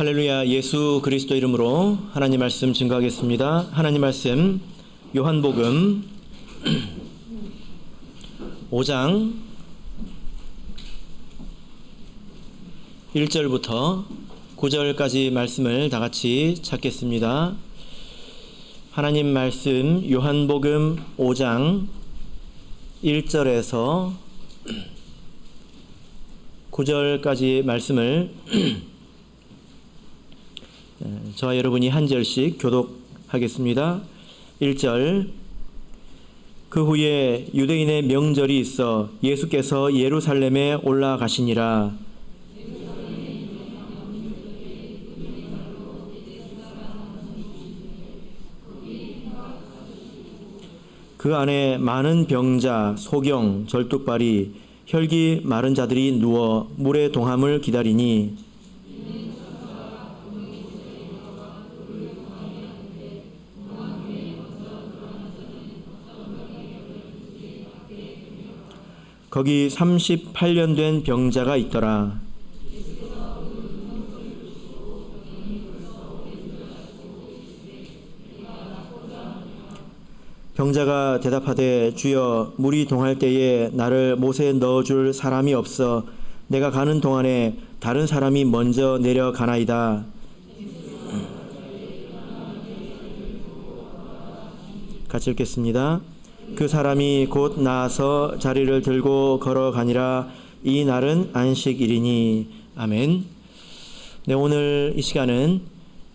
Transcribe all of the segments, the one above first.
할렐루야. 예수 그리스도 이름으로 하나님 말씀 증거하겠습니다. 하나님 말씀 요한복음 5장 1절부터 9절까지 말씀을 다 같이 찾겠습니다. 하나님 말씀 요한복음 5장 1절에서 9절까지 말씀을 저와 여러분이 한 절씩 교독하겠습니다. 1절. 그 후에 유대인의 명절이 있어 예수께서 예루살렘에 올라가시니라. 그 안에 많은 병자, 소경, 절뚝발이, 혈기 마른 자들이 누워 물의 동함을 기다리니 거기 38년 된 병자가 있더라. 병자가 대답하되 주여 물이 동할 때에 나를 못에 넣어줄 사람이 없어 내가 가는 동안에 다른 사람이 먼저 내려가나이다. 같이 읽겠습니다. 그 사람이 곧 나아서 자리를 들고 걸어가니라. 이 날은 안식일이니. 아멘. 네, 오늘 이 시간은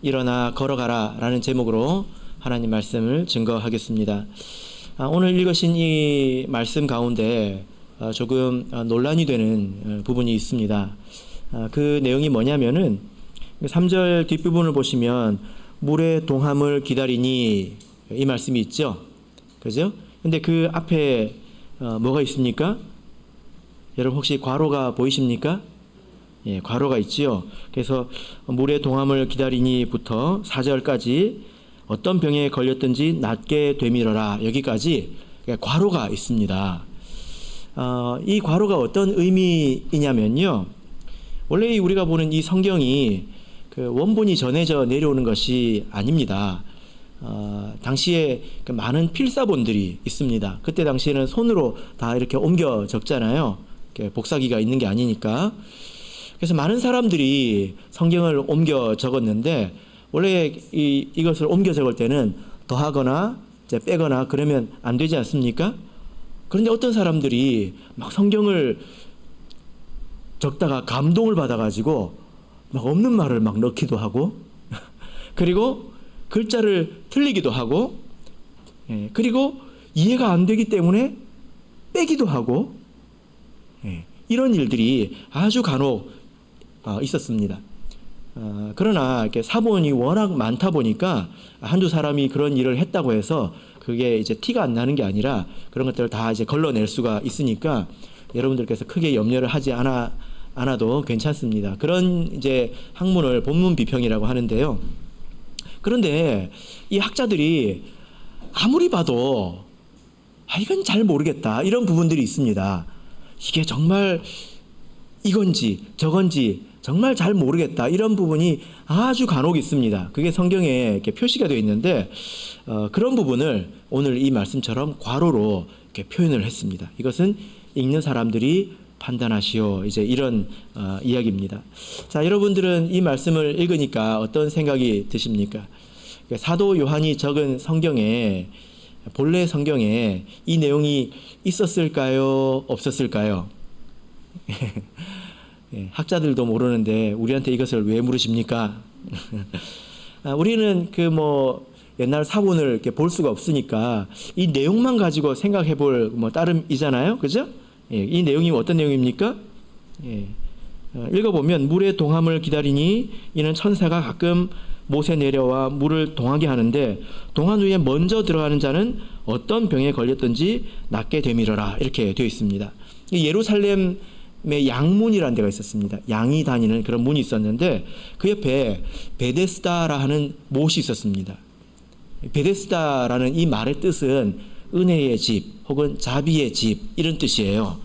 일어나 걸어가라 라는 제목으로 하나님 말씀을 증거하겠습니다. 오늘 읽으신 이 말씀 가운데 조금 논란이 되는 부분이 있습니다. 그 내용이 뭐냐면은 3절 뒷부분을 보시면 물의 동함을 기다리니 이 말씀이 있죠. 그죠? 근데 그 앞에 뭐가 있습니까? 여러분 혹시 괄호가 보이십니까? 예, 괄호가 있지요. 그래서 물의 동함을 기다리니부터 4절까지 어떤 병에 걸렸든지 낫게 되밀어라. 여기까지 괄호가 있습니다. 이 괄호가 어떤 의미이냐면요. 원래 우리가 보는 이 성경이 그 원본이 전해져 내려오는 것이 아닙니다. 당시에 그 많은 필사본들이 있습니다. 그때 당시에는 손으로 다 이렇게 옮겨 적잖아요. 복사기가 있는 게 아니니까. 그래서 많은 사람들이 성경을 옮겨 적었는데 원래 이것을 옮겨 적을 때는 더하거나 이제 빼거나 그러면 안 되지 않습니까? 그런데 어떤 사람들이 막 성경을 적다가 감동을 받아가지고 막 없는 말을 막 넣기도 하고 그리고 글자를 틀리기도 하고 그리고 이해가 안 되기 때문에 빼기도 하고 이런 일들이 아주 간혹 있었습니다. 그러나 이렇게 사본이 워낙 많다 보니까 한두 사람이 그런 일을 했다고 해서 그게 이제 티가 안 나는 게 아니라 그런 것들을 다 이제 걸러낼 수가 있으니까 여러분들께서 크게 염려를 하지 않아도 괜찮습니다. 그런 이제 학문을 본문 비평이라고 하는데요. 그런데 이 학자들이 아무리 봐도 이건 잘 모르겠다 이런 부분들이 있습니다. 이게 정말 이건지 저건지 정말 잘 모르겠다 이런 부분이 아주 간혹 있습니다. 그게 성경에 이렇게 표시가 되어 있는데 그런 부분을 오늘 이 말씀처럼 괄호로 이렇게 표현을 했습니다. 이것은 읽는 사람들이 판단하시오. 이제 이런 이야기입니다. 자, 여러분들은 이 말씀을 읽으니까 어떤 생각이 드십니까? 사도 요한이 적은 성경에 본래 성경에 이 내용이 있었을까요? 없었을까요? 학자들도 모르는데 우리한테 이것을 왜 물으십니까? 우리는 그 옛날 사본을 이렇게 볼 수가 없으니까 이 내용만 가지고 생각해 볼 따름이잖아요. 그죠? 이 내용이 어떤 내용입니까? 읽어보면 물의 동함을 기다리니 이는 천사가 가끔 못에 내려와 물을 동하게 하는데 동한 후에 먼저 들어가는 자는 어떤 병에 걸렸든지 낫게 되밀어라. 이렇게 되어 있습니다. 예루살렘의 양문이라는 데가 있었습니다. 양이 다니는 그런 문이 있었는데 그 옆에 베데스다라 하는 못이 있었습니다. 베데스다라는 이 말의 뜻은 은혜의 집 혹은 자비의 집 이런 뜻이에요.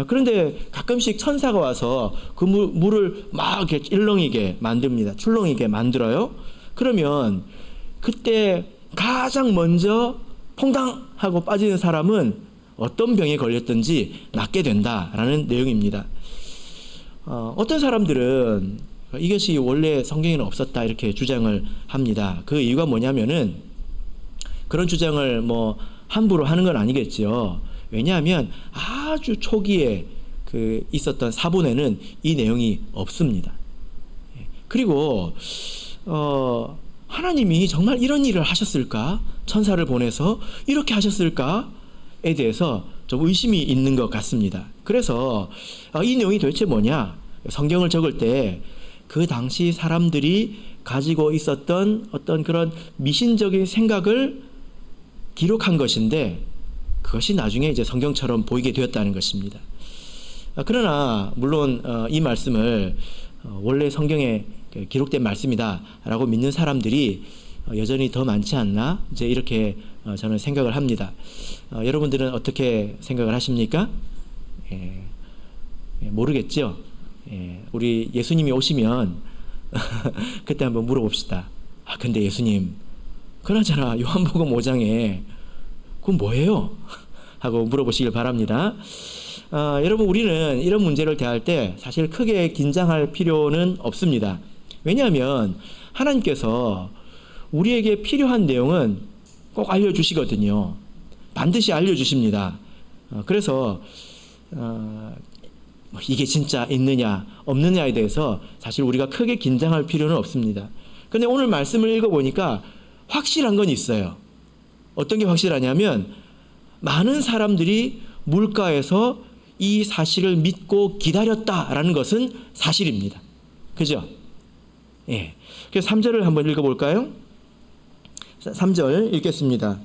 그런데 가끔씩 천사가 와서 그 물을 막 이렇게 일렁이게 만듭니다. 출렁이게 만들어요. 그러면 그때 가장 먼저 퐁당 하고 빠지는 사람은 어떤 병에 걸렸든지 낫게 된다라는 내용입니다. 어떤 사람들은 이것이 원래 성경에는 없었다 이렇게 주장을 합니다. 그 이유가 뭐냐면은 그런 주장을 뭐 함부로 하는 건 아니겠죠. 왜냐하면 아주 초기에 그 있었던 사본에는 이 내용이 없습니다. 그리고 하나님이 정말 이런 일을 하셨을까? 천사를 보내서 이렇게 하셨을까에 대해서 좀 의심이 있는 것 같습니다. 그래서 이 내용이 도대체 뭐냐? 성경을 적을 때 그 당시 사람들이 가지고 있었던 어떤 그런 미신적인 생각을 기록한 것인데 그것이 나중에 이제 성경처럼 보이게 되었다는 것입니다. 그러나 물론 이 말씀을 원래 성경에 기록된 말씀이다라고 믿는 사람들이 여전히 더 많지 않나 이제 이렇게 저는 생각을 합니다. 여러분들은 어떻게 생각을 하십니까? 모르겠죠. 우리 예수님이 오시면 그때 한번 물어봅시다. 근데 예수님, 그나저나 요한복음 5장에 그건 뭐예요? 하고 물어보시길 바랍니다. 여러분, 우리는 이런 문제를 대할 때 사실 크게 긴장할 필요는 없습니다. 왜냐하면 하나님께서 우리에게 필요한 내용은 꼭 알려주시거든요. 반드시 알려주십니다. 그래서 이게 진짜 있느냐 없느냐에 대해서 사실 우리가 크게 긴장할 필요는 없습니다. 그런데 오늘 말씀을 읽어보니까 확실한 건 있어요. 어떤 게 확실하냐면 많은 사람들이 물가에서 이 사실을 믿고 기다렸다라는 것은 사실입니다. 그죠? 예. 그래서 3절을 한번 읽어볼까요? 3절 읽겠습니다.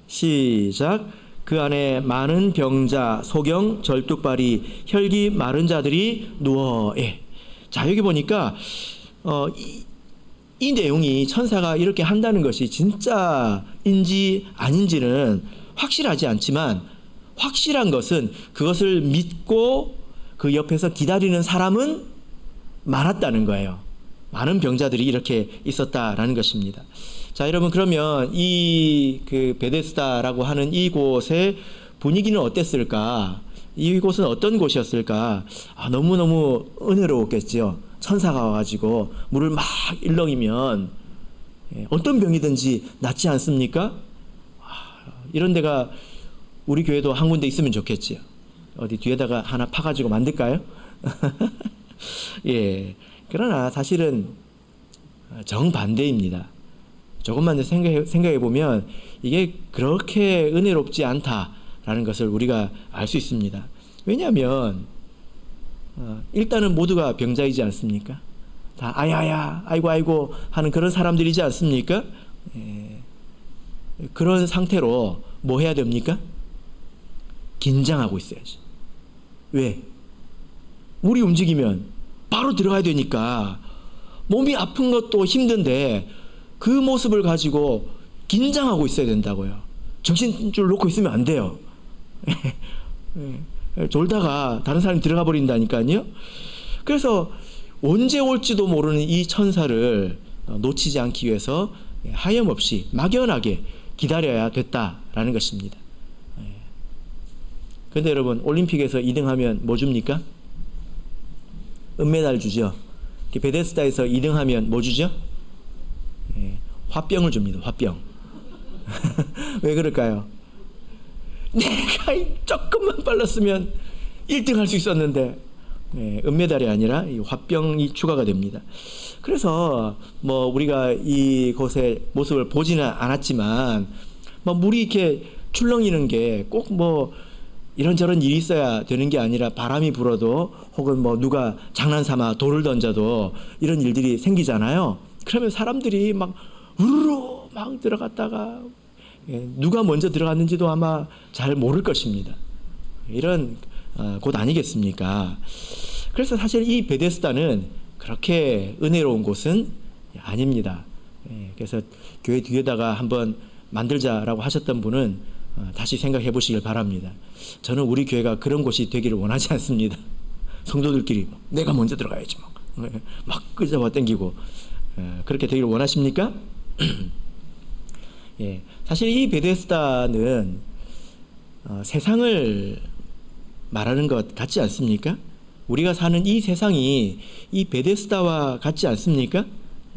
시작. 그 안에 많은 병자, 소경, 절뚝발이, 혈기 마른 자들이 누워. 예. 자, 여기 보니까 이 내용이 천사가 이렇게 한다는 것이 진짜인지 아닌지는 확실하지 않지만 확실한 것은 그것을 믿고 그 옆에서 기다리는 사람은 많았다는 거예요. 많은 병자들이 이렇게 있었다라는 것입니다. 자, 여러분, 그러면 이 그 베데스다라고 하는 이곳의 분위기는 어땠을까? 이곳은 어떤 곳이었을까? 너무너무 은혜로웠겠죠. 천사가 와가지고 물을 막 일렁이면 어떤 병이든지 낫지 않습니까? 이런 데가 우리 교회도 한 군데 있으면 좋겠지요. 어디 뒤에다가 하나 파가지고 만들까요? 예. 그러나 사실은 정반대입니다. 조금만 더 생각해 보면 이게 그렇게 은혜롭지 않다라는 것을 우리가 알 수 있습니다. 왜냐하면 일단은 모두가 병자이지 않습니까? 다 아야야 아이고 아이고 하는 그런 사람들이지 않습니까? 그런 상태로 뭐 해야 됩니까? 긴장하고 있어야지. 왜? 물이 움직이면 바로 들어가야 되니까 몸이 아픈 것도 힘든데 그 모습을 가지고 긴장하고 있어야 된다고요. 정신줄 놓고 있으면 안 돼요. 졸다가 다른 사람이 들어가 버린다니까요. 그래서 언제 올지도 모르는 이 천사를 놓치지 않기 위해서 하염없이 막연하게 기다려야 됐다라는 것입니다. 그런데 여러분, 올림픽에서 2등하면 뭐 줍니까? 은메달 주죠. 베데스다에서 2등하면 뭐 주죠? 화병을 줍니다. 화병. 왜 그럴까요? 내가 조금만 빨랐으면 1등 할 수 있었는데 은메달이 아니라 이 화병이 추가가 됩니다. 그래서 뭐 우리가 이곳의 모습을 보지는 않았지만 뭐 물이 이렇게 출렁이는 게 꼭 뭐 이런저런 일이 있어야 되는 게 아니라 바람이 불어도 혹은 뭐 누가 장난삼아 돌을 던져도 이런 일들이 생기잖아요. 그러면 사람들이 막 우르르 막 들어갔다가 누가 먼저 들어갔는지도 아마 잘 모를 것입니다. 이런 곳 아니겠습니까? 그래서 사실 이 베데스다는 그렇게 은혜로운 곳은 아닙니다. 그래서 교회 뒤에다가 한번 만들자라고 하셨던 분은 다시 생각해 보시길 바랍니다. 저는 우리 교회가 그런 곳이 되기를 원하지 않습니다. 성도들끼리 내가 먼저 들어가야지 막 끄잡아 당기고 그렇게 되기를 원하십니까? 예, 사실 이 베데스다는 세상을 말하는 것 같지 않습니까? 우리가 사는 이 세상이 이 베데스다와 같지 않습니까?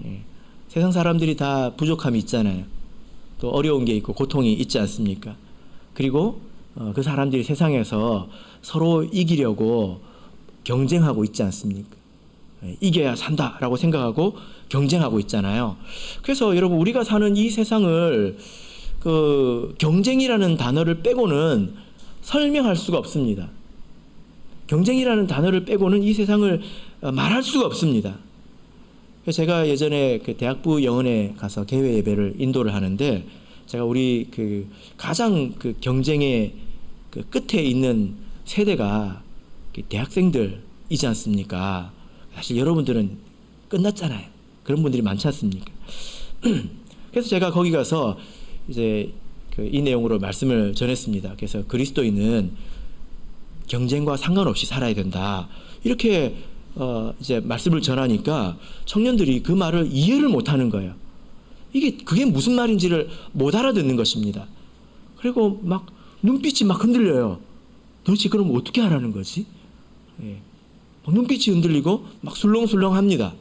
예, 세상 사람들이 다 부족함이 있잖아요. 또 어려운 게 있고 고통이 있지 않습니까? 그리고 그 사람들이 세상에서 서로 이기려고 경쟁하고 있지 않습니까? 이겨야 산다라고 생각하고 경쟁하고 있잖아요. 그래서 여러분, 우리가 사는 이 세상을 그 경쟁이라는 단어를 빼고는 설명할 수가 없습니다. 경쟁이라는 단어를 빼고는 이 세상을 말할 수가 없습니다. 제가 예전에 그 대학부 영언에 가서 개회 예배를 인도를 하는데, 제가 우리 그 가장 그 경쟁의 그 끝에 있는 세대가 대학생들이지 않습니까? 사실 여러분들은 끝났잖아요. 그런 분들이 많지 않습니까? 그래서 제가 거기 가서 이제 이 내용으로 말씀을 전했습니다. 그래서 그리스도인은 경쟁과 상관없이 살아야 된다. 이렇게 이제 말씀을 전하니까 청년들이 그 말을 이해를 못하는 거예요. 그게 무슨 말인지를 못 알아듣는 것입니다. 그리고 막 눈빛이 막 흔들려요. 도대체 그럼 어떻게 하라는 거지? 예. 눈빛이 흔들리고 막 술렁술렁합니다.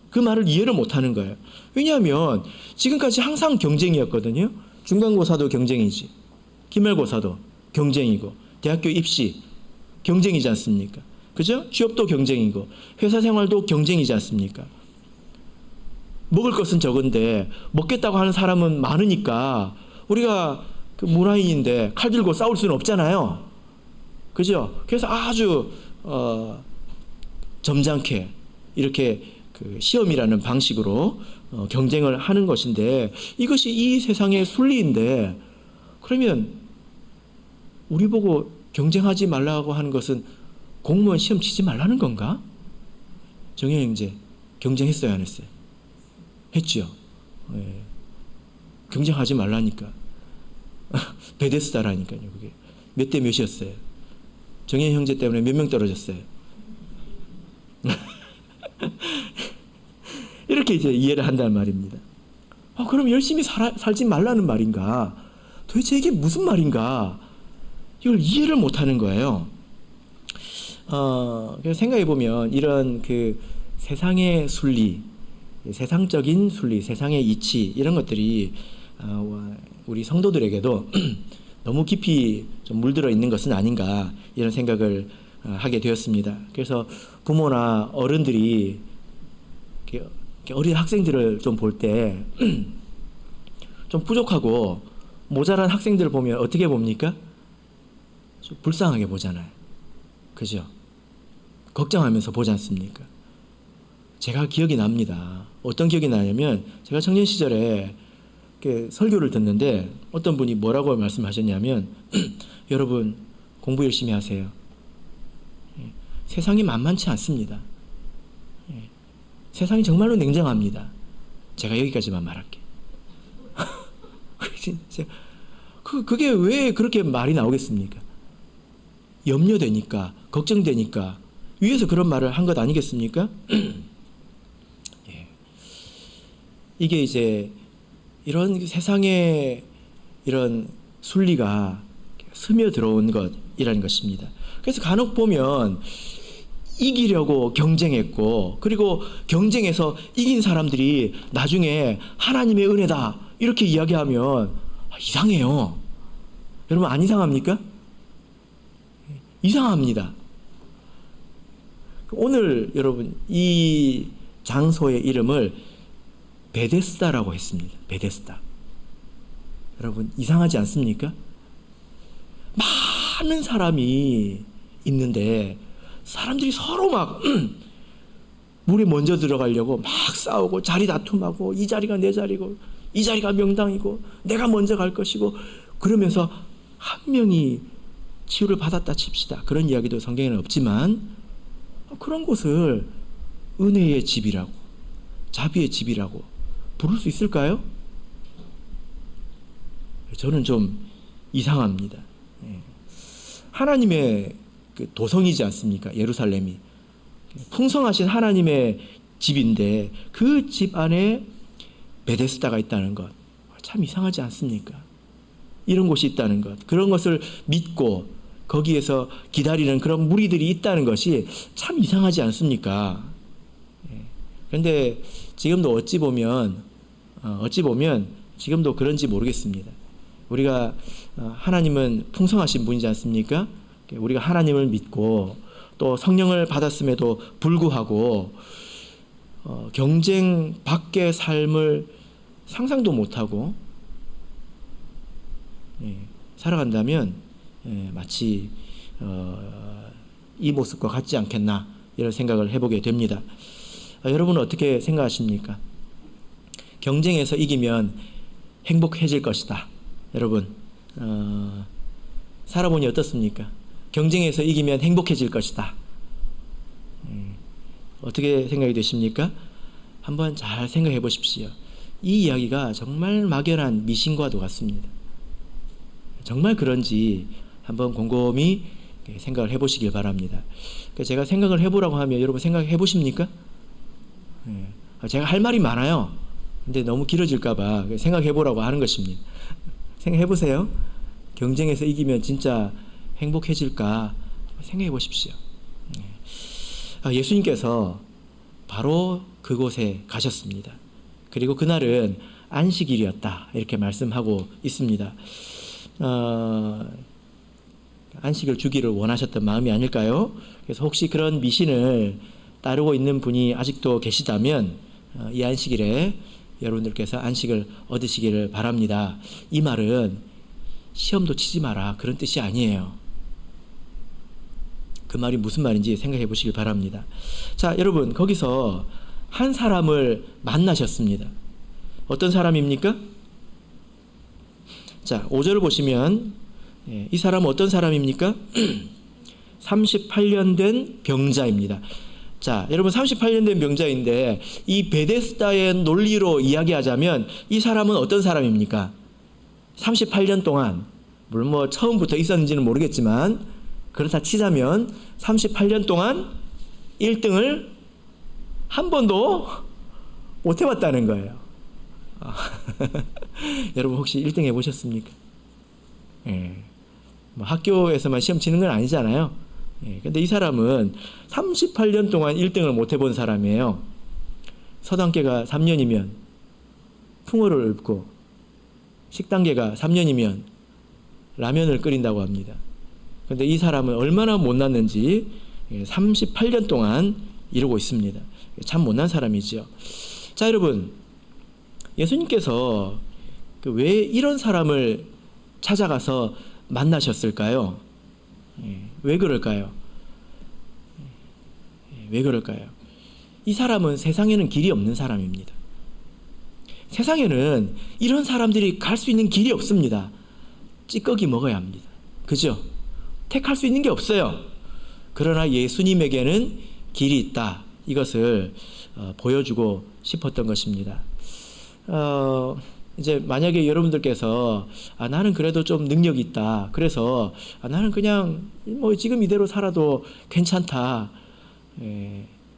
그 말을 이해를 못하는 거예요. 왜냐하면 지금까지 항상 경쟁이었거든요. 중간고사도 경쟁이지, 기말고사도 경쟁이고, 대학교 입시 경쟁이지 않습니까? 그죠? 취업도 경쟁이고, 회사 생활도 경쟁이지 않습니까? 먹을 것은 적은데 먹겠다고 하는 사람은 많으니까 우리가 그 문화인인데 칼 들고 싸울 수는 없잖아요. 그죠? 그래서 아주 점잖게 이렇게 그 시험이라는 방식으로 경쟁을 하는 것인데, 이것이 이 세상의 순리인데, 그러면 우리 보고 경쟁하지 말라고 하는 것은 공무원 시험 치지 말라는 건가? 정현 형제 경쟁했어요, 안 했어요? 했죠. 예. 경쟁하지 말라니까. 베데스다라니까요. 그게 몇 대 몇이었어요? 정현 형제 때문에 몇 명 떨어졌어요? 이렇게 이제 이해를 한다는 말입니다. 그럼 열심히 살지 말라는 말인가? 도대체 이게 무슨 말인가? 이걸 이해를 못하는 거예요. 그래서 생각해 보면 이런 그 세상의 순리, 세상적인 순리, 세상의 이치, 이런 것들이 우리 성도들에게도 너무 깊이 좀 물들어 있는 것은 아닌가, 이런 생각을 하게 되었습니다. 그래서 부모나 어른들이 어린 학생들을 좀 볼 때 좀 부족하고 모자란 학생들을 보면 어떻게 봅니까? 좀 불쌍하게 보잖아요. 그죠? 걱정하면서 보지 않습니까? 제가 기억이 납니다. 어떤 기억이 나냐면, 제가 청년 시절에 설교를 듣는데 어떤 분이 뭐라고 말씀하셨냐면 여러분, 공부 열심히 하세요. 세상이 만만치 않습니다. 세상이 정말로 냉정합니다. 제가 여기까지만 말할게. 그게 왜 그렇게 말이 나오겠습니까? 염려되니까, 걱정되니까 위에서 그런 말을 한 것 아니겠습니까? 예. 이게 이제 이런 세상에 이런 순리가 스며들어온 것이라는 것입니다. 그래서 간혹 보면 이기려고 경쟁했고, 그리고 경쟁에서 이긴 사람들이 나중에 하나님의 은혜다 이렇게 이야기하면 이상해요. 여러분, 안 이상합니까? 이상합니다. 오늘 여러분, 이 장소의 이름을 베데스다라고 했습니다. 베데스다. 여러분, 이상하지 않습니까? 많은 사람이 있는데 사람들이 서로 막 물에 먼저 들어가려고 막 싸우고 자리 다툼하고, 이 자리가 내 자리고 이 자리가 명당이고 내가 먼저 갈 것이고, 그러면서 한 명이 치유를 받았다 칩시다. 그런 이야기도 성경에는 없지만 그런 곳을 은혜의 집이라고, 자비의 집이라고 부를 수 있을까요? 저는 좀 이상합니다. 하나님의 그 도성이지 않습니까? 예루살렘이 풍성하신 하나님의 집인데 그 집 안에 베데스다가 있다는 것 참 이상하지 않습니까? 이런 곳이 있다는 것, 그런 것을 믿고 거기에서 기다리는 그런 무리들이 있다는 것이 참 이상하지 않습니까? 그런데 지금도 어찌 보면 지금도 그런지 모르겠습니다. 우리가 하나님은 풍성하신 분이지 않습니까? 우리가 하나님을 믿고 또 성령을 받았음에도 불구하고 경쟁 밖의 삶을 상상도 못하고 살아간다면 마치 이 모습과 같지 않겠나 이런 생각을 해보게 됩니다. 여러분은 어떻게 생각하십니까? 경쟁에서 이기면 행복해질 것이다. 여러분 살아보니 어떻습니까? 경쟁에서 이기면 행복해질 것이다. 어떻게 생각이 되십니까? 한번 잘 생각해 보십시오. 이 이야기가 정말 막연한 미신과도 같습니다. 정말 그런지 한번 곰곰이 생각을 해보시길 바랍니다. 제가 생각을 해보라고 하면 여러분 생각해 보십니까? 제가 할 말이 많아요. 근데 너무 길어질까봐 생각해 보라고 하는 것입니다. 생각해 보세요. 경쟁에서 이기면 진짜 행복해질까 생각해 보십시오. 예수님께서 바로 그곳에 가셨습니다. 그리고 그날은 안식일이었다 이렇게 말씀하고 있습니다. 안식을 주기를 원하셨던 마음이 아닐까요? 그래서 혹시 그런 미신을 따르고 있는 분이 아직도 계시다면 이 안식일에 여러분들께서 안식을 얻으시기를 바랍니다. 이 말은 시험도 치지 마라 그런 뜻이 아니에요. 그 말이 무슨 말인지 생각해 보시길 바랍니다. 자, 여러분 거기서 한 사람을 만나셨습니다. 어떤 사람입니까? 자, 5절을 보시면 이 사람은 어떤 사람입니까? 38년 된 병자입니다. 자, 여러분 38년 된 병자인데 이 베데스다의 논리로 이야기하자면 이 사람은 어떤 사람입니까? 38년 동안 물론 뭐 처음부터 있었는지는 모르겠지만 그렇다 치자면 38년 동안 1등을 한 번도 못 해봤다는 거예요. 여러분 혹시 1등 해보셨습니까? 뭐 학교에서만 시험 치는 건 아니잖아요. 근데 이 사람은 38년 동안 1등을 못 해본 사람이에요. 서당계가 3년이면 풍어를 읊고 식당계가 3년이면 라면을 끓인다고 합니다. 그런데 이 사람은 얼마나 못났는지 38년 동안 이루고 있습니다. 참 못난 사람이죠. 자, 여러분 예수님께서 왜 이런 사람을 찾아가서 만나셨을까요? 왜 그럴까요? 왜 그럴까요? 이 사람은 세상에는 길이 없는 사람입니다. 세상에는 이런 사람들이 갈 수 있는 길이 없습니다. 찌꺼기 먹어야 합니다. 그죠? 택할 수 있는 게 없어요. 그러나 예수님에게는 길이 있다. 이것을 보여주고 싶었던 것입니다. 이제 만약에 여러분들께서 나는 그래도 좀 능력이 있다. 그래서 나는 그냥 뭐 지금 이대로 살아도 괜찮다.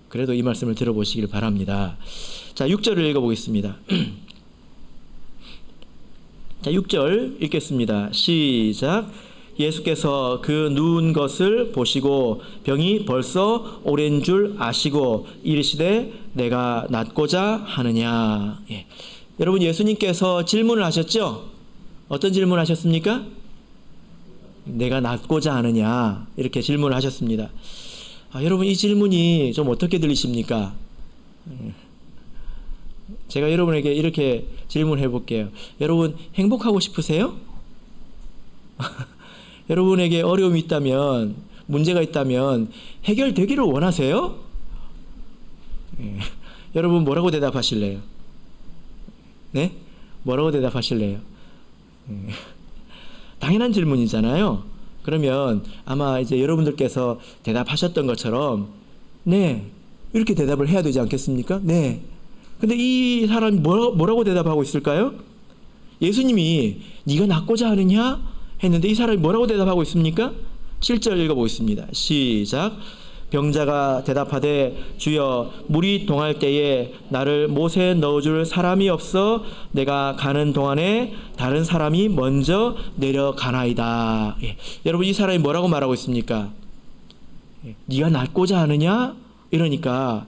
그래도 이 말씀을 들어보시길 바랍니다. 자, 6절을 읽어보겠습니다. 자, 6절 읽겠습니다. 시작. 예수께서 그 누운 것을 보시고 병이 벌써 오랜 줄 아시고 이르시되 내가 낫고자 하느냐. 여러분 예수님께서 질문을 하셨죠? 어떤 질문을 하셨습니까? 내가 낫고자 하느냐 이렇게 질문을 하셨습니다. 여러분 이 질문이 좀 어떻게 들리십니까? 제가 여러분에게 이렇게 질문해 볼게요. 여러분 행복하고 싶으세요? 여러분에게 어려움이 있다면 문제가 있다면 해결되기를 원하세요? 여러분 뭐라고 대답하실래요? 네? 뭐라고 대답하실래요? 당연한 질문이잖아요. 그러면 아마 이제 여러분들께서 대답하셨던 것처럼 네 이렇게 대답을 해야 되지 않겠습니까? 네. 근데 이 사람이 뭐라고 대답하고 있을까요? 예수님이 네가 낫고자 하느냐? 했는데 이 사람이 뭐라고 대답하고 있습니까? 7절 읽어보겠습니다. 시작. 병자가 대답하되 주여 물이 동할 때에 나를 못에 넣어줄 사람이 없어 내가 가는 동안에 다른 사람이 먼저 내려가나이다. 예. 여러분 이 사람이 뭐라고 말하고 있습니까? 예. 네가 낫고자 하느냐? 이러니까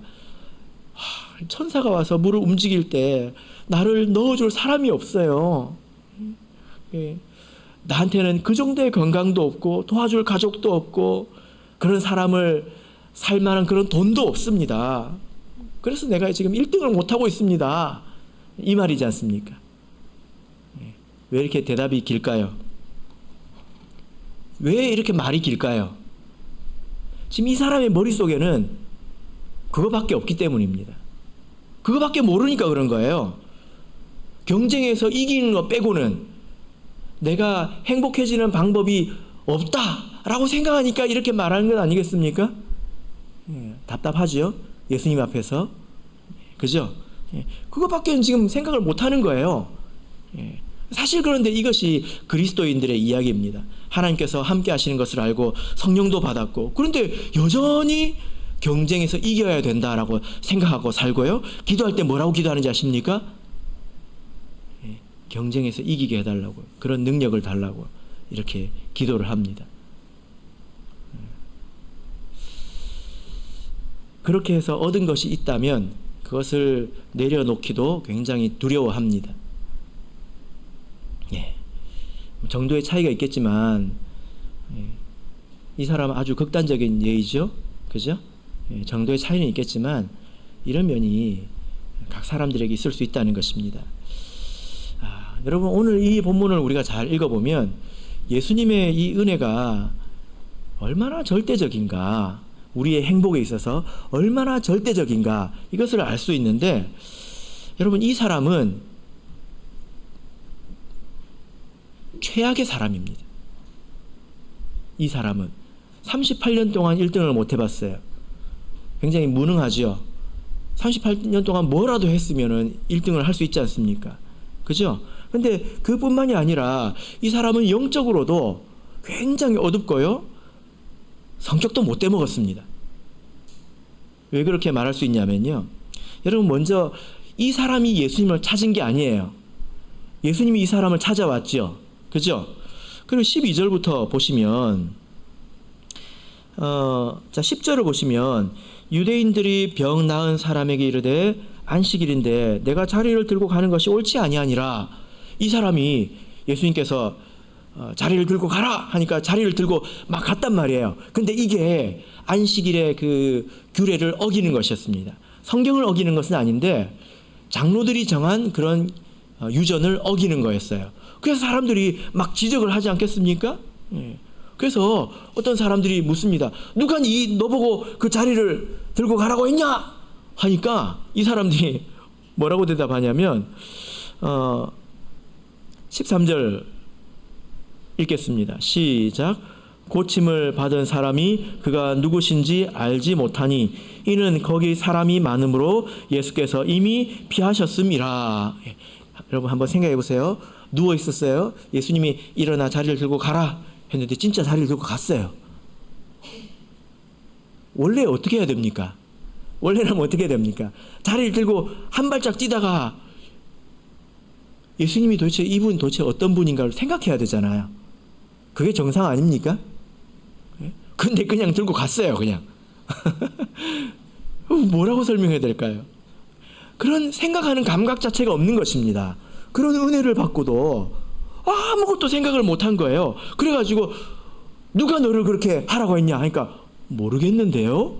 천사가 와서 물을 움직일 때 나를 넣어줄 사람이 없어요. 예. 나한테는 그 정도의 건강도 없고 도와줄 가족도 없고 그런 사람을 살만한 그런 돈도 없습니다. 그래서 내가 지금 1등을 못하고 있습니다. 이 말이지 않습니까? 왜 이렇게 대답이 길까요? 왜 이렇게 말이 길까요? 지금 이 사람의 머릿속에는 그거밖에 없기 때문입니다. 그거밖에 모르니까 그런 거예요. 경쟁에서 이기는 거 빼고는 내가 행복해지는 방법이 없다라고 생각하니까 이렇게 말하는 건 아니겠습니까? 답답하죠? 예수님 앞에서. 그죠? 그것밖에는 지금 생각을 못하는 거예요. 사실 그런데 이것이 그리스도인들의 이야기입니다. 하나님께서 함께 하시는 것을 알고 성령도 받았고 그런데 여전히 경쟁에서 이겨야 된다라고 생각하고 살고요. 기도할 때 뭐라고 기도하는지 아십니까? 경쟁에서 이기게 해달라고, 그런 능력을 달라고 이렇게 기도를 합니다. 그렇게 해서 얻은 것이 있다면 그것을 내려놓기도 굉장히 두려워합니다. 예. 정도의 차이가 있겠지만 이 사람은 아주 극단적인 예이죠. 그죠? 예. 정도의 차이는 있겠지만 이런 면이 각 사람들에게 있을 수 있다는 것입니다. 여러분 오늘 이 본문을 우리가 잘 읽어보면 예수님의 이 은혜가 얼마나 절대적인가, 우리의 행복에 있어서 얼마나 절대적인가 이것을 알 수 있는데, 여러분 이 사람은 최악의 사람입니다. 이 사람은 38년 동안 1등을 못 해봤어요. 굉장히 무능하죠. 38년 동안 뭐라도 했으면 1등을 할 수 있지 않습니까? 그죠? 근데 그뿐만이 아니라 이 사람은 영적으로도 굉장히 어둡고요, 성격도 못돼 먹었습니다. 왜 그렇게 말할 수 있냐면요, 여러분 먼저 이 사람이 예수님을 찾은 게 아니에요. 예수님이 이 사람을 찾아왔죠. 그죠? 그리고 12절부터 보시면 자 10절을 보시면 유대인들이 병 나은 사람에게 이르되 안식일인데 내가 자리를 들고 가는 것이 옳지 아니하니라. 이 사람이 예수님께서 자리를 들고 가라 하니까 자리를 들고 막 갔단 말이에요. 근데 이게 안식일의 그 규례를 어기는 것이었습니다. 성경을 어기는 것은 아닌데 장로들이 정한 그런 유전을 어기는 거였어요. 그래서 사람들이 막 지적을 하지 않겠습니까? 예. 그래서 어떤 사람들이 묻습니다. 누가 너 보고 그 자리를 들고 가라고 했냐? 하니까 이 사람들이 뭐라고 대답하냐면 13절 읽겠습니다. 시작. 고침을 받은 사람이 그가 누구신지 알지 못하니 이는 거기 사람이 많으므로 예수께서 이미 피하셨음이라. 예. 여러분 한번 생각해 보세요. 누워 있었어요. 예수님이 일어나 자리를 들고 가라 했는데 진짜 자리를 들고 갔어요. 원래 어떻게 해야 됩니까? 원래는 어떻게 됩니까? 자리를 들고 한 발짝 뛰다가 예수님이 도대체 이분 도대체 어떤 분인가를 생각해야 되잖아요. 그게 정상 아닙니까? 근데 그냥 들고 갔어요. 그냥 뭐라고 설명해야 될까요? 그런 생각하는 감각 자체가 없는 것입니다. 그런 은혜를 받고도 아무것도 생각을 못한 거예요. 그래가지고 누가 너를 그렇게 하라고 했냐 하니까 모르겠는데요.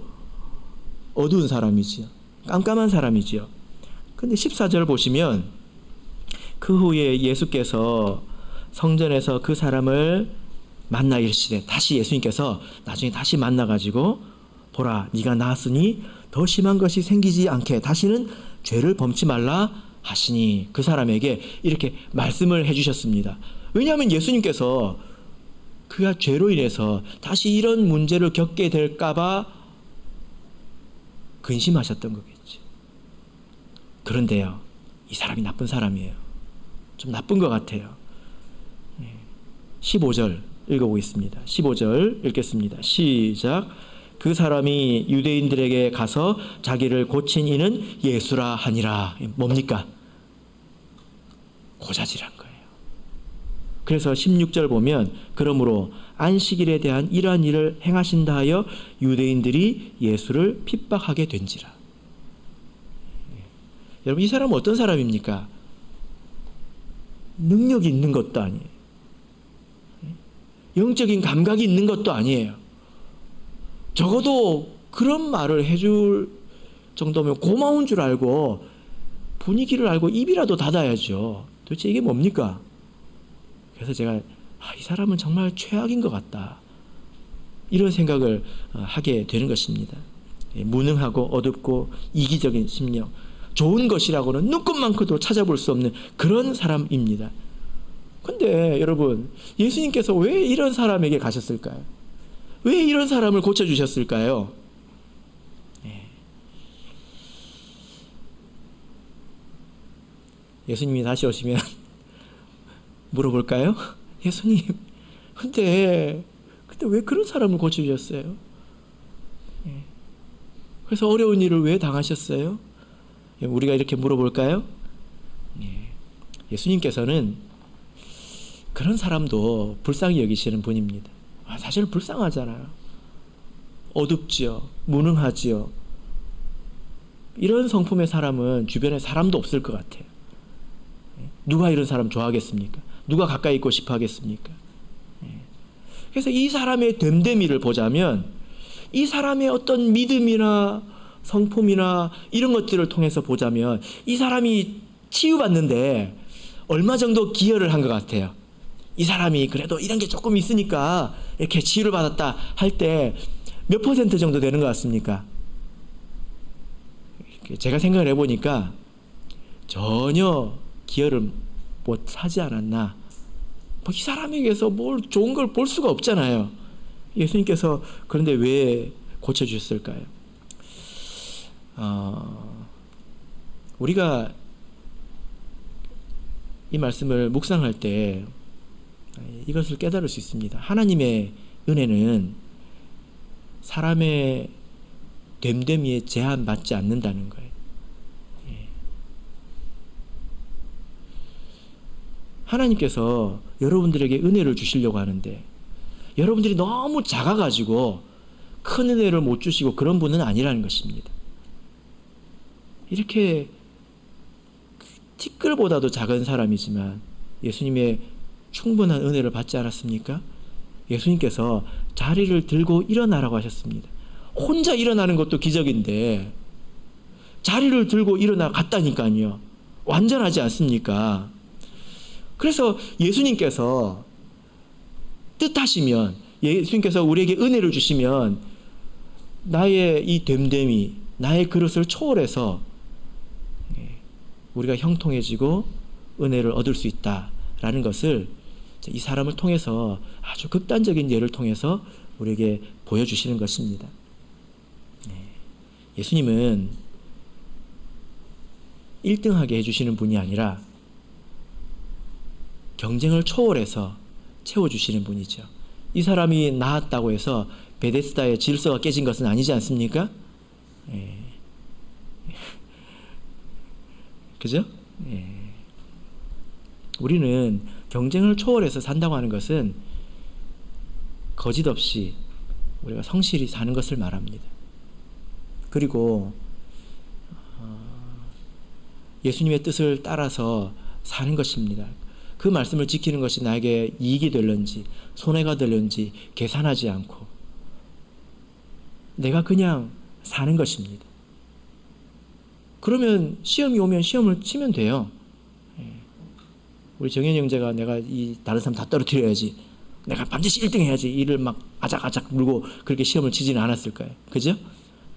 어두운 사람이지요. 깜깜한 사람이지요. 근데 14절 보시면 그 후에 예수께서 성전에서 그 사람을 만나 이르시되, 다시 예수님께서 나중에 다시 만나가지고 보라 네가 나았으니 더 심한 것이 생기지 않게 다시는 죄를 범치 말라 하시니, 그 사람에게 이렇게 말씀을 해주셨습니다. 왜냐하면 예수님께서 그가 죄로 인해서 다시 이런 문제를 겪게 될까봐 근심하셨던 거겠죠. 그런데요, 이 사람이 나쁜 사람이에요. 좀 나쁜 것 같아요. 15절 읽어보겠습니다. 15절 읽겠습니다. 시작. 그 사람이 유대인들에게 가서 자기를 고친 이는 예수라 하니라. 뭡니까? 고자질한 거예요. 그래서 16절 보면 그러므로 안식일에 대한 이러한 일을 행하신다 하여 유대인들이 예수를 핍박하게 된지라. 여러분, 이 사람은 어떤 사람입니까? 능력이 있는 것도 아니에요. 영적인 감각이 있는 것도 아니에요. 적어도 그런 말을 해줄 정도면 고마운 줄 알고 분위기를 알고 입이라도 닫아야죠. 도대체 이게 뭡니까? 그래서 제가 이 사람은 정말 최악인 것 같다, 이런 생각을 하게 되는 것입니다. 무능하고 어둡고 이기적인 심령, 좋은 것이라고는 눈꽃만큼도 찾아볼 수 없는 그런 사람입니다. 근데 여러분, 예수님께서 왜 이런 사람에게 가셨을까요? 왜 이런 사람을 고쳐주셨을까요? 예수님이 다시 오시면 물어볼까요? 예수님, 근데 왜 그런 사람을 고쳐주셨어요? 그래서 어려운 일을 왜 당하셨어요? 우리가 이렇게 물어볼까요? 예수님께서는 그런 사람도 불쌍히 여기시는 분입니다. 사실 불쌍하잖아요. 어둡지요. 무능하지요. 이런 성품의 사람은 주변에 사람도 없을 것 같아요. 누가 이런 사람 좋아하겠습니까? 누가 가까이 있고 싶어 하겠습니까? 그래서 이 사람의 됨됨이를 보자면 이 사람의 어떤 믿음이나 성품이나 이런 것들을 통해서 보자면 이 사람이 치유받는데 얼마 정도 기여를 한 것 같아요. 이 사람이 그래도 이런 게 조금 있으니까 이렇게 치유를 받았다 할 때 몇 % 정도 되는 것 같습니까? 제가 생각을 해보니까 전혀 기여를 못하지 않았나. 이 사람에게서 뭘 좋은 걸 볼 수가 없잖아요. 예수님께서 그런데 왜 고쳐주셨을까요? 우리가 이 말씀을 묵상할 때 이것을 깨달을 수 있습니다. 하나님의 은혜는 사람의 됨됨이에 제한받지 않는다는 거예요. 하나님께서 여러분들에게 은혜를 주시려고 하는데 여러분들이 너무 작아가지고 큰 은혜를 못 주시고 그런 분은 아니라는 것입니다. 이렇게 티끌보다도 작은 사람이지만 예수님의 충분한 은혜를 받지 않았습니까? 예수님께서 자리를 들고 일어나라고 하셨습니다. 혼자 일어나는 것도 기적인데 자리를 들고 일어나 갔다니까요. 완전하지 않습니까? 그래서 예수님께서 뜻하시면, 예수님께서 우리에게 은혜를 주시면 나의 이 됨됨이, 나의 그릇을 초월해서 우리가 형통해지고 은혜를 얻을 수 있다라는 것을 이 사람을 통해서 아주 극단적인 예를 통해서 우리에게 보여주시는 것입니다. 예수님은 1등하게 해주시는 분이 아니라 경쟁을 초월해서 채워주시는 분이죠. 이 사람이 나았다고 해서 베데스다의 질서가 깨진 것은 아니지 않습니까? 그죠? 우리는 경쟁을 초월해서 산다고 하는 것은 거짓 없이 우리가 성실히 사는 것을 말합니다. 그리고 예수님의 뜻을 따라서 사는 것입니다. 그 말씀을 지키는 것이 나에게 이익이 될런지 손해가 될런지 계산하지 않고 내가 그냥 사는 것입니다. 그러면 시험이 오면 시험을 치면 돼요. 우리 정현이 형제가 내가 이 다른 사람 다 떨어뜨려야지, 내가 반드시 1등 해야지 이를 막 아작아작 물고 그렇게 시험을 치지는 않았을까요? 그죠?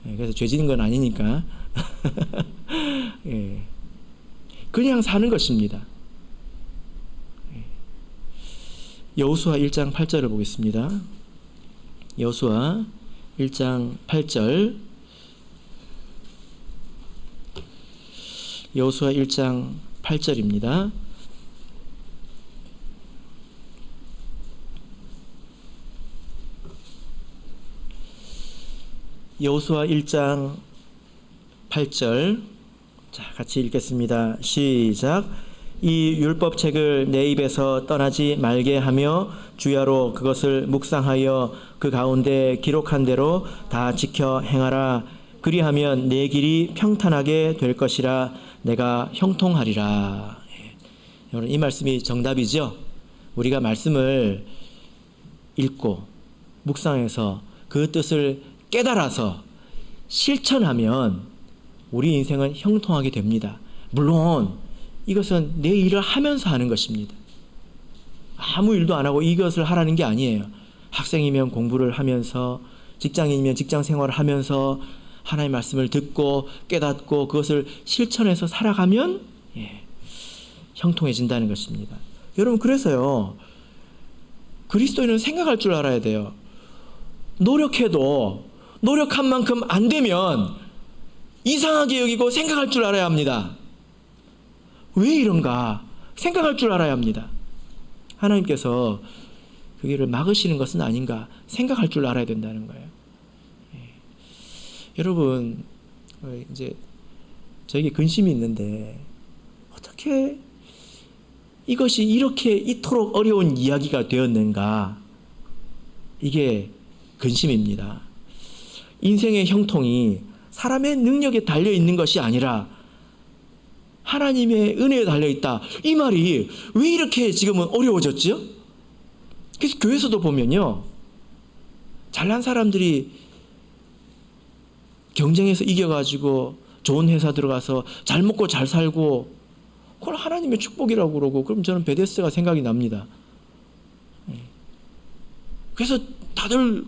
그래서 죄 지는 건 아니니까 그냥 사는 것입니다. 여호수아 1장 8절을 보겠습니다. 여호수아 1장 8절. 여호수아 1장 8절입니다. 여호수아 1장 8절, 자, 같이 읽겠습니다. 시작. 이 율법책을 내 입에서 떠나지 말게 하며 주야로 그것을 묵상하여 그 가운데 기록한 대로 다 지켜 행하라. 그리하면 내 길이 평탄하게 될 것이라. 내가 형통하리라. 여러분, 이 말씀이 정답이죠. 우리가 말씀을 읽고 묵상해서 그 뜻을 깨달아서 실천하면 우리 인생은 형통하게 됩니다. 물론 이것은 내 일을 하면서 하는 것입니다. 아무 일도 안 하고 이것을 하라는 게 아니에요. 학생이면 공부를 하면서, 직장인이면 직장 생활을 하면서 하나님의 말씀을 듣고 깨닫고 그것을 실천해서 살아가면 형통해진다는 것입니다. 여러분, 그래서요, 그리스도인은 생각할 줄 알아야 돼요. 노력해도 노력한 만큼 안 되면 이상하게 여기고 생각할 줄 알아야 합니다. 왜 이런가 생각할 줄 알아야 합니다. 하나님께서 그 길을 막으시는 것은 아닌가 생각할 줄 알아야 된다는 거예요. 여러분, 이제 저에게 근심이 있는데 어떻게 이것이 이렇게 이토록 어려운 이야기가 되었는가? 이게 근심입니다. 인생의 형통이 사람의 능력에 달려 있는 것이 아니라 하나님의 은혜에 달려 있다. 이 말이 왜 이렇게 지금은 어려워졌죠? 그래서 교회에서도 보면요, 잘난 사람들이 경쟁에서 이겨가지고 좋은 회사 들어가서 잘 먹고 잘 살고, 그걸 하나님의 축복이라고 그러고, 그럼 저는 베데스가 생각이 납니다. 그래서 다들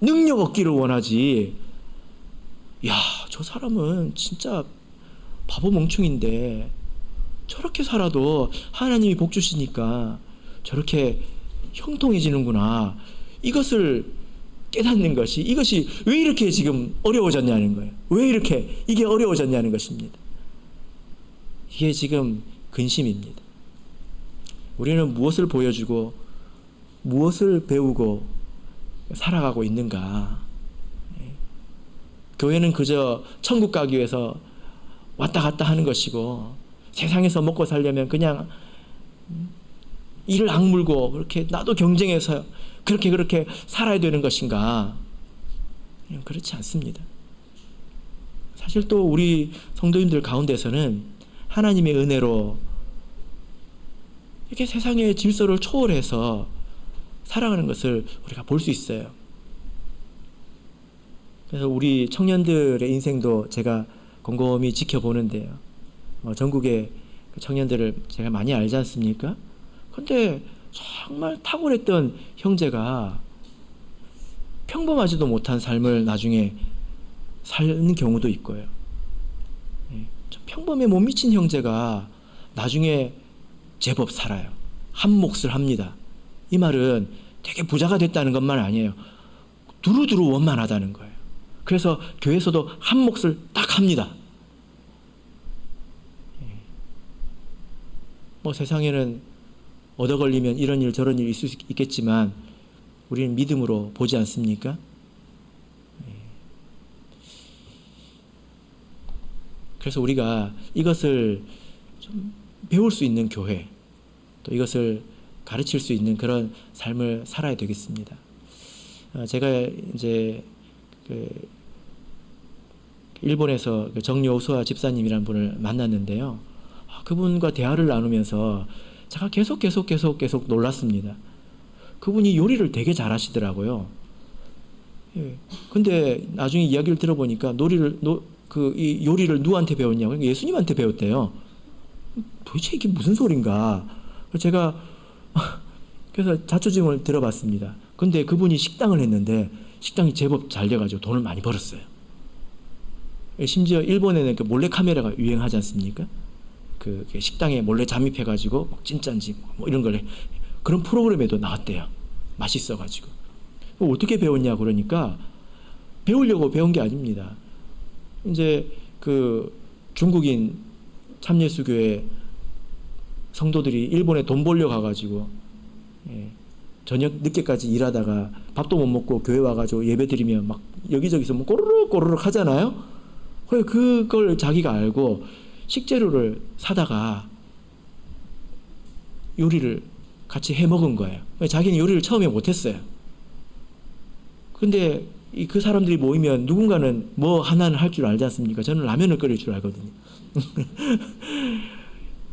능력 얻기를 원하지. 야, 저 사람은 진짜 바보 멍충인데 저렇게 살아도 하나님이 복 주시니까 저렇게 형통해지는구나. 이것을 깨닫는 것이, 이것이 왜 이렇게 지금 어려워졌냐는 거예요. 왜 이렇게 이게 어려워졌냐는 것입니다. 이게 지금 근심입니다. 우리는 무엇을 보여주고 무엇을 배우고 살아가고 있는가? 교회는 그저 천국 가기 위해서 왔다 갔다 하는 것이고, 세상에서 먹고 살려면 그냥 이를 악물고 그렇게 나도 경쟁해서 그렇게 살아야 되는 것인가? 그렇지 않습니다. 사실 또 우리 성도님들 가운데서는 하나님의 은혜로 이렇게 세상의 질서를 초월해서 살아가는 것을 우리가 볼 수 있어요. 그래서 우리 청년들의 인생도 제가 곰곰이 지켜보는데요. 전국의 청년들을 제가 많이 알지 않습니까? 근데 정말 탁월했던 형제가 평범하지도 못한 삶을 나중에 사는 경우도 있고요. 평범에 못 미친 형제가 나중에 제법 살아요. 한 몫을 합니다. 이 말은 되게 부자가 됐다는 것만 아니에요. 두루두루 원만하다는 거예요. 그래서 교회에서도 한 몫을 딱 합니다. 뭐 세상에는 얻어 걸리면 이런 일 저런 일 있을 수 있겠지만 우리는 믿음으로 보지 않습니까? 그래서 우리가 이것을 좀 배울 수 있는 교회, 또 이것을 가르칠 수 있는 그런 삶을 살아야 되겠습니다. 제가 이제 일본에서 정여호수아 집사님이라는 분을 만났는데요. 그분과 대화를 나누면서 제가 계속 놀랐습니다. 그분이 요리를 되게 잘하시더라고요. 근데 나중에 이야기를 들어보니까 이 요리를 누구한테 배웠냐고? 예수님한테 배웠대요. 도대체 이게 무슨 소린가? 제가 그래서 자초지종을 들어봤습니다. 근데 그분이 식당을 했는데 식당이 제법 잘 돼가지고 돈을 많이 벌었어요. 심지어 일본에는 몰래카메라가 유행하지 않습니까? 그 식당에 몰래 잠입해가지고 진짜인지 뭐 이런 걸 그런 프로그램에도 나왔대요. 맛있어가지고. 어떻게 배웠냐 그러니까 배우려고 배운 게 아닙니다. 이제 그 중국인 참예수교회 성도들이 일본에 돈 벌려 가가지고 저녁 늦게까지 일하다가 밥도 못 먹고 교회 와가지고 예배 드리면 막 여기저기서 뭐 꼬르륵 하잖아요. 그걸 자기가 알고 식재료를 사다가 요리를 같이 해 먹은 거예요. 자기는 요리를 처음에 못했어요. 근데 그 사람들이 모이면 누군가는 뭐 하나는 할 줄 알지 않습니까? 저는 라면을 끓일 줄 알거든요.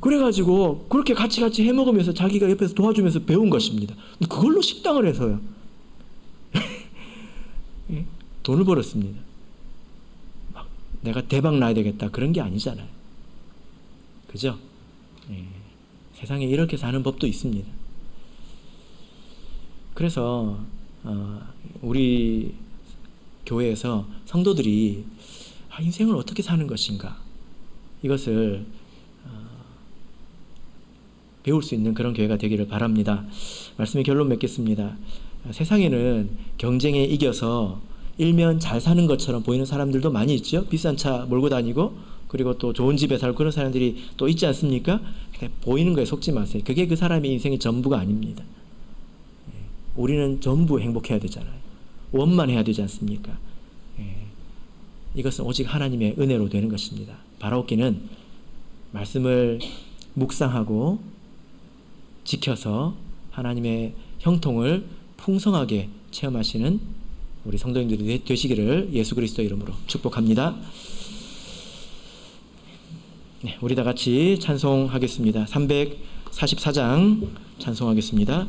그래가지고 그렇게 같이 해 먹으면서 자기가 옆에서 도와주면서 배운 것입니다. 그걸로 식당을 해서요. 돈을 벌었습니다. 막 내가 대박 나야 되겠다 그런 게 아니잖아요. 그죠? 세상에 이렇게 사는 법도 있습니다. 그래서 우리 교회에서 성도들이 인생을 어떻게 사는 것인가 이것을 배울 수 있는 그런 교회가 되기를 바랍니다. 말씀의 결론 맺겠습니다. 세상에는 경쟁에 이겨서 일면 잘 사는 것처럼 보이는 사람들도 많이 있죠. 비싼 차 몰고 다니고 그리고 또 좋은 집에 살고 그런 사람들이 또 있지 않습니까? 근데 보이는 거에 속지 마세요. 그게 그 사람의 인생의 전부가 아닙니다. 우리는 전부 행복해야 되잖아요. 원만해야 되지 않습니까? 이것은 오직 하나님의 은혜로 되는 것입니다. 바라옵기는 말씀을 묵상하고 지켜서 하나님의 형통을 풍성하게 체험하시는 우리 성도님들이 되시기를 예수 그리스도 이름으로 축복합니다. 우리 다 같이 찬송하겠습니다. 344장 찬송하겠습니다.